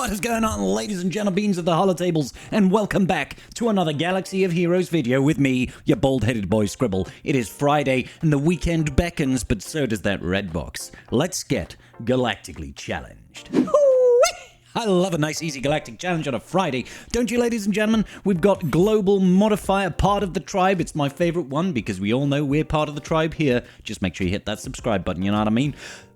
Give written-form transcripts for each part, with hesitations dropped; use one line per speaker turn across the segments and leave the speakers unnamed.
What is going on, ladies and gentlemen of the holotables, and welcome back to another Galaxy of Heroes video with me, your bald-headed boy Scribble. It is Friday, and the weekend beckons, but so does that red box. Let's get galactically challenged. I love a nice easy galactic challenge on a Friday, don't you, ladies and gentlemen? We've got Global Modifier, part of the tribe. It's my favorite one because we all know we're part of the tribe here. Just make sure you hit that subscribe button, you know what I mean?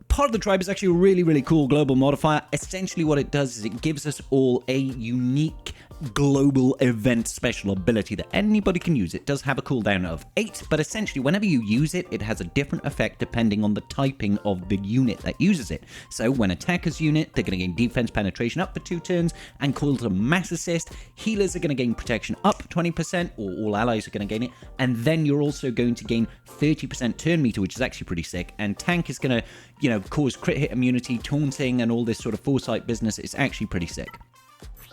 Part of the tribe is actually a really cool global modifier. Essentially what it does is it gives us all a unique global event special ability that anybody can use. It does have a cooldown of 8, but essentially whenever you use it, it has a different effect depending on the typing of the unit that uses it. So when attackers unit, they're going to gain defense penetration up for 2 turns and quantum mass assist. Healers are going to gain protection up 20%, or all allies are going to gain it. And then you're also going to gain 30% turn meter, which is actually pretty sick. And tank is going to, cause crit hit immunity, taunting, and all this sort of foresight business. It's actually pretty sick.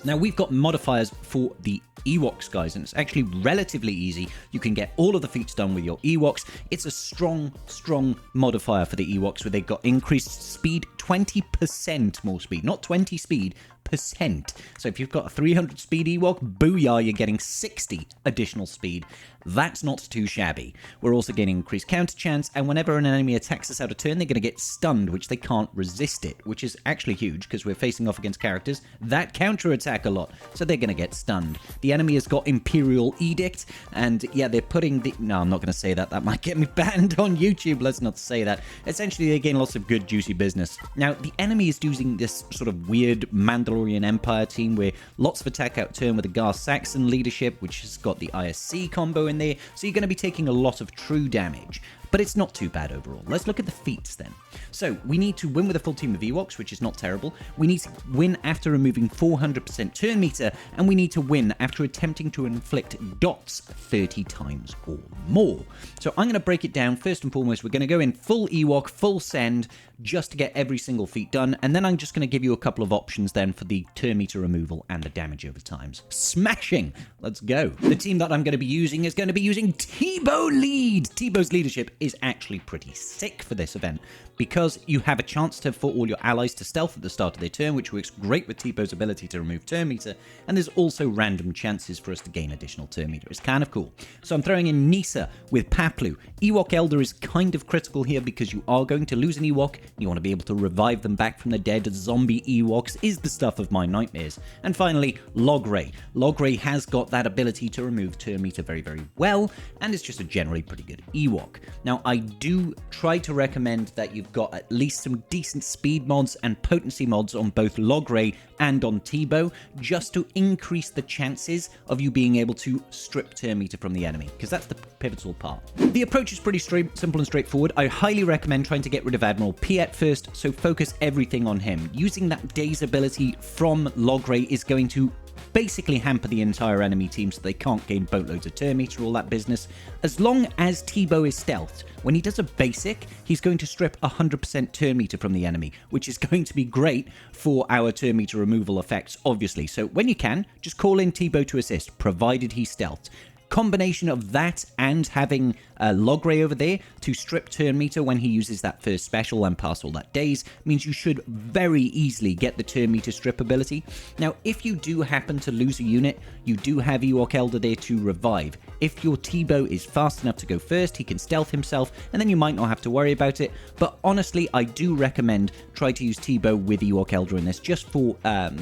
Now, we've got modifiers for the Ewoks, guys, and it's actually relatively easy. You can get all of the feats done with your Ewoks. It's a strong modifier for the Ewoks, where they've got increased speed, 20% more speed, not 20 speed, percent. So if you've got a 300 speed Ewok, booyah, you're getting 60 additional speed. That's not too shabby. We're also getting increased counter chance, and whenever an enemy attacks us out of turn, they're going to get stunned, which they can't resist it, which is actually huge because we're facing off against characters that counter attack a lot, so they're going to get stunned. The enemy has got Imperial Edict, and yeah, they're putting the... No, I'm not going to say that. That might get me banned on YouTube. Let's not say that. Essentially, they gain lots of good, juicy business. Now, the enemy is using this sort of weird Mandalorian Empire team where lots of attack out turn with the Gar Saxon leadership, which has got the ISC combo in there, so you're going to be taking a lot of true damage. But it's not too bad overall. Let's look at the feats then. So, we need to win with a full team of Ewoks, which is not terrible. We need to win after removing 400% turn meter, and we need to win after attempting to inflict dots 30 times or more. So, I'm going to break it down. First and foremost, we're going to go in full Ewok, full send, just to get every single feat done, and then I'm just going to give you a couple of options then for the turn meter removal and the damage over times. Smashing! Let's go. The team that I'm going to be using is going to be using Teebo Lead. Teebo's leadership is actually pretty sick for this event because you have a chance for all your allies to stealth at the start of their turn, which works great with Teebo's ability to remove turn meter, and there's also random chances for us to gain additional turn meter. It's kind of cool. So I'm throwing in Nisa with Paplu. Ewok Elder is kind of critical here because you are going to lose an Ewok. You want to be able to revive them back from the dead. Zombie Ewoks is the stuff of my nightmares. And finally, Logray. Logray has got that ability to remove turn meter very well, and is just a generally pretty good Ewok. Now, I do try to recommend that you've got at least some decent speed mods and potency mods on both Logray and on Teebo, just to increase the chances of you being able to strip turn meter from the enemy, because that's the pivotal part. The approach is pretty simple and straightforward. I highly recommend trying to get rid of Admiral Piet first, so focus everything on him. Using that Daze ability from Logray is going to basically hamper the entire enemy team so they can't gain boatloads of turn meter, all that business. As long as Teebo is stealthed, when he does a basic, he's going to strip 100% turn meter from the enemy, which is going to be great for our turn meter removal effects, obviously. So when you can, just call in Teebo to assist, provided he's stealthed. Combination of that and having Logray over there to strip turn meter when he uses that first special and pass all that daze means you should very easily get the turn meter strip ability. Now, if you do happen to lose a unit, you do have Ewok Elder there to revive. If your Teebo is fast enough to go first, he can stealth himself, and then you might not have to worry about it. But honestly, I do recommend try to use Teebo with Ewok Elder in this, just for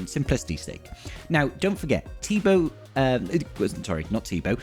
simplicity's sake. Now, don't forget, Teebo... sorry, not Teebo.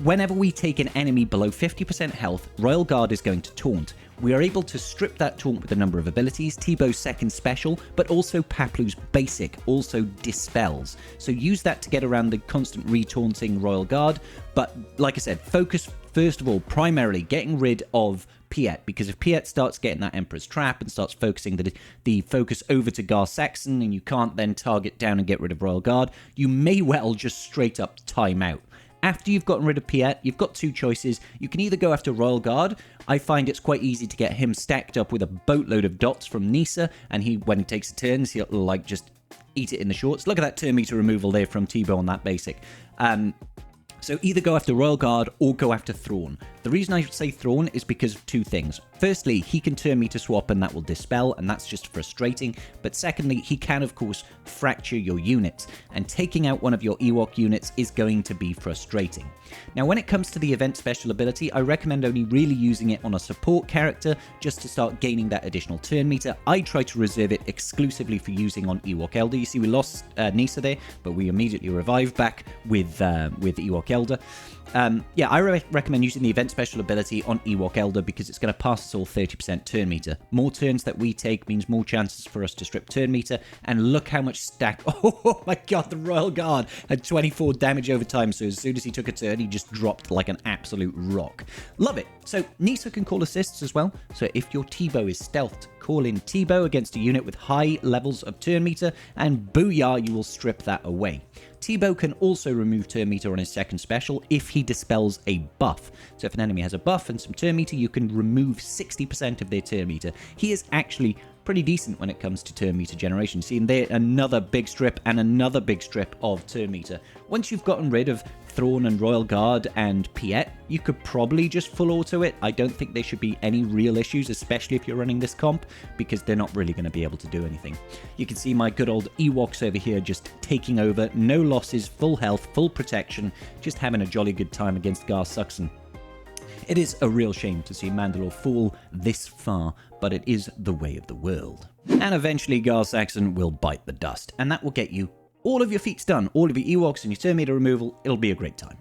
Whenever we take an enemy below 50% health, Royal Guard is going to taunt. We are able to strip that taunt with a number of abilities, Teebo's second special, but also Paplu's basic also dispels. So use that to get around the constant re-taunting Royal Guard. But like I said, focus first of all primarily getting rid of Piet, because if Piet starts getting that Emperor's Trap and starts focusing the focus over to Gar Saxon, and you can't then target down and get rid of Royal Guard, you may well just straight up time out. After you've gotten rid of Piet, you've got two choices. You can either go after Royal Guard. I find it's quite easy to get him stacked up with a boatload of dots from Nisa, and when he takes a turn, he'll like just eat it in the shorts. Look at that turn meter removal there from Teebo on that basic. So either go after Royal Guard or go after Thrawn. The reason I say Thrawn is because of two things. Firstly, he can turn meter swap and that will dispel, and that's just frustrating. But secondly, he can of course fracture your units, and taking out one of your Ewok units is going to be frustrating. Now when it comes to the event special ability, I recommend only really using it on a support character just to start gaining that additional turn meter. I try to reserve it exclusively for using on Ewok Elder. You see we lost Nisa there, but we immediately revived back with Ewok Elder. Yeah, I recommend using the event special ability on Ewok Elder because it's going to pass us all 30% turn meter. More turns that we take means more chances for us to strip turn meter, and look how much stack... Oh my god, the Royal Guard had 24 damage over time, so as soon as he took a turn, he just dropped like an absolute rock. Love it. So Nisa can call assists as well, so if your T-Bow is stealthed, call in T-Bow against a unit with high levels of turn meter, and booyah, you will strip that away. T-Bow can also remove turn meter on his second special if he dispels a buff. So if an enemy has a buff and some turn meter, you can remove 60% of their turn meter. He is actually pretty decent when it comes to turn meter generation. See, and there another big strip and another big strip of turn meter. Once you've gotten rid of Thrawn and Royal Guard and Piet, you could probably just full auto it. I don't think there should be any real issues, especially if you're running this comp, because they're not really going to be able to do anything. You can see my good old Ewoks over here just taking over, no losses, full health, full protection, just having a jolly good time against Gar Saxon. It is a real shame to see Mandalore fall this far, but it is the way of the world. And eventually Gar Saxon will bite the dust, and that will get you all of your feats done, all of your Ewoks and your turn meter removal. It'll be a great time.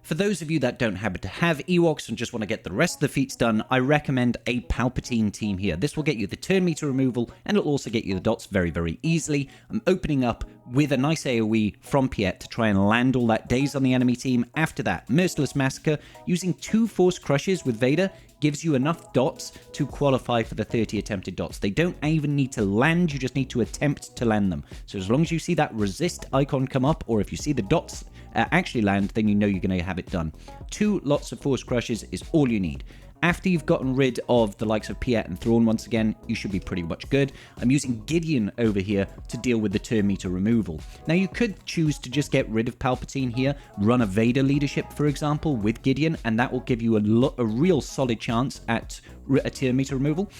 For those of you that don't happen to have Ewoks and just want to get the rest of the feats done, I recommend a Palpatine team here. This will get you the turn meter removal, and it'll also get you the dots very, very easily. I'm opening up with a nice AoE from Piet to try and land all that daze on the enemy team. After that, Merciless Massacre, using 2 Force Crushes with Vader gives you enough dots to qualify for the 30 attempted dots. They don't even need to land, you just need to attempt to land them. So as long as you see that resist icon come up, or if you see the dots actually land, then you know you're going to have it done. 2 lots of Force Crushes is all you need. After you've gotten rid of the likes of Piet and Thrawn once again, you should be pretty much good. I'm using Gideon over here to deal with the turn meter removal. Now you could choose to just get rid of Palpatine here, run a Vader leadership for example with Gideon, and that will give you a real solid chance at a turn meter removal.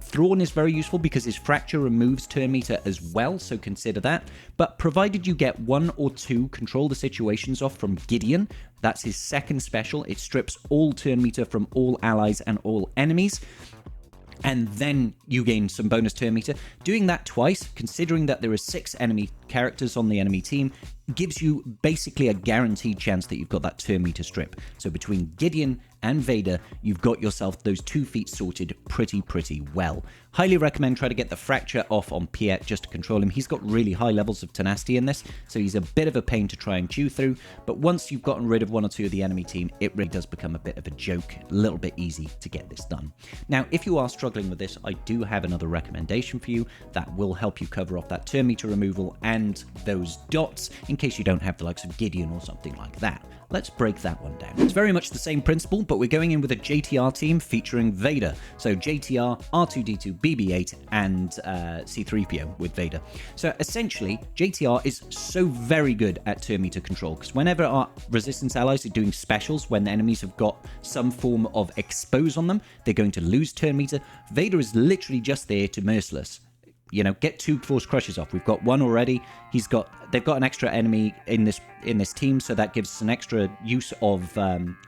Thrawn is very useful because his fracture removes turn meter as well, so consider that. But provided you get 1 or 2 control the situations off from Gideon, that's his second special, it strips all turn meter from all allies and all enemies, and then you gain some bonus turn meter. Doing that twice, considering that there are 6 enemy characters on the enemy team, gives you basically a guaranteed chance that you've got that turn meter strip. So between Gideon and Vader, you've got yourself those 2 feats sorted pretty well. Highly recommend try to get the fracture off on Piet just to control him. He's got really high levels of tenacity in this, so he's a bit of a pain to try and chew through, but once you've gotten rid of 1 or 2 of the enemy team, it really does become a bit of a joke, a little bit easy to get this done. Now, if you are struggling with this, I do have another recommendation for you that will help you cover off that turn meter removal and those dots in case you don't have the likes of Gideon or something like that. Let's break that one down. It's very much the same principle, but we're going in with a JTR team featuring Vader. So JTR, R2-D2, BB-8, and C-3PO with Vader. So essentially, JTR is so very good at turn meter control, because whenever our resistance allies are doing specials, when the enemies have got some form of expose on them, they're going to lose turn meter. Vader is literally just there to merciless. You know, get 2 Force Crushes off. We've got 1 already. They've got an extra enemy in this team, so that gives us an extra use of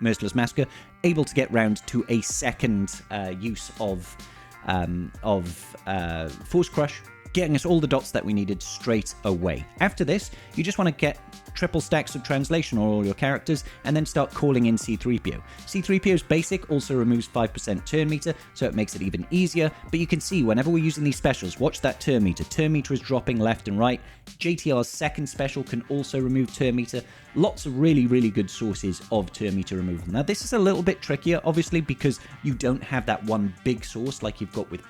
Merciless Massacre. Able to get round to a second use of Force Crush, getting us all the dots that we needed straight away. After this, you just want to get triple stacks of translation on all your characters, and then start calling in C-3PO. C-3PO's basic also removes 5% turn meter, so it makes it even easier, but you can see whenever we're using these specials, watch that turn meter. Turn meter is dropping left and right. JTR's second special can also remove turn meter. Lots of really good sources of turn meter removal. Now this is a little bit trickier, obviously, because you don't have that one big source like you've got with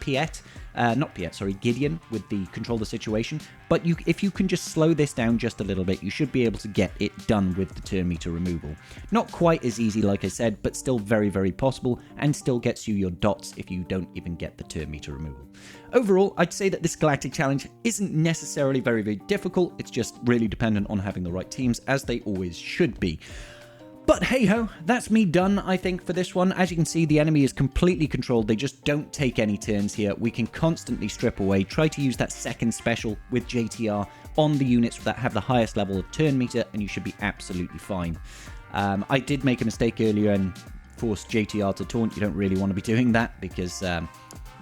Gideon with the control the situation, but if you can just slow this down just a little bit, you should be able to get it done with the turn meter removal. Not quite as easy, like I said, but still very possible, and still gets you your dots if you don't even get the turn meter removal. Overall, I'd say that this Galactic Challenge isn't necessarily very difficult, it's just really dependent on having the right teams, as they always should be. But hey-ho, that's me done, I think, for this one. As you can see, the enemy is completely controlled. They just don't take any turns here. We can constantly strip away. Try to use that second special with JTR on the units that have the highest level of turn meter, and you should be absolutely fine. I did make a mistake earlier and forced JTR to taunt. You don't really want to be doing that because,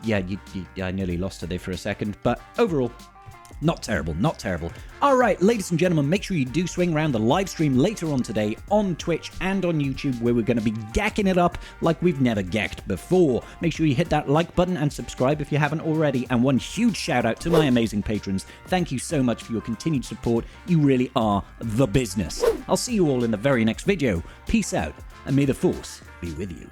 yeah, I nearly lost her there for a second. But overall, not terrible, not terrible. All right, ladies and gentlemen, make sure you do swing around the live stream later on today on Twitch and on YouTube, where we're going to be gacking it up like we've never gacked before. Make sure you hit that like button and subscribe if you haven't already. And one huge shout out to my amazing patrons. Thank you so much for your continued support. You really are the business. I'll see you all in the very next video. Peace out, and may the Force be with you.